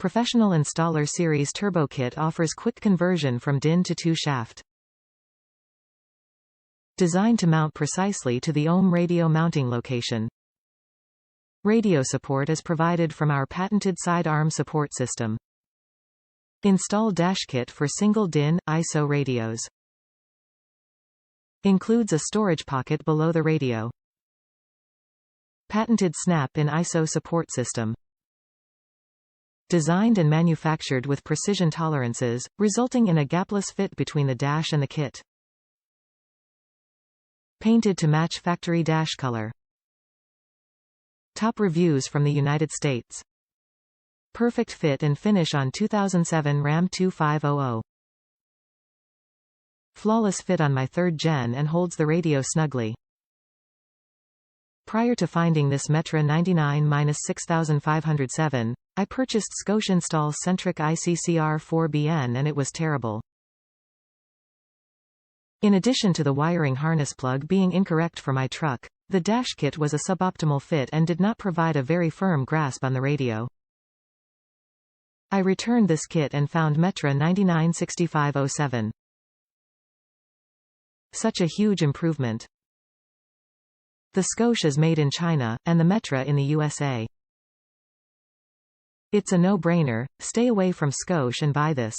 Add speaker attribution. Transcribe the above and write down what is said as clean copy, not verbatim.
Speaker 1: Professional Installer Series Turbo Kit offers quick conversion from DIN to 2-shaft. Designed to mount precisely to the ohm radio mounting location. Radio support is provided from our patented side arm support system. Install dash kit for single DIN, ISO radios. Includes a storage pocket below the radio. Patented snap-in ISO support system. Designed and manufactured with precision tolerances, resulting in a gapless fit between the dash and the kit. Painted to match factory dash color. Top reviews from the United States. Perfect fit and finish on 2007 Ram 2500. Flawless fit on my 3rd gen and holds the radio snugly. Prior to finding this Metra 99-6507, I purchased Scosche Install Centric ICCR4BN and it was terrible. In addition to the wiring harness plug being incorrect for my truck, the dash kit was a suboptimal fit and did not provide a very firm grasp on the radio. I returned this kit and found Metra 99-6507. Such a huge improvement. The Scosche is made in China, and the Metra in the USA. It's a no-brainer, stay away from Scosche and buy this.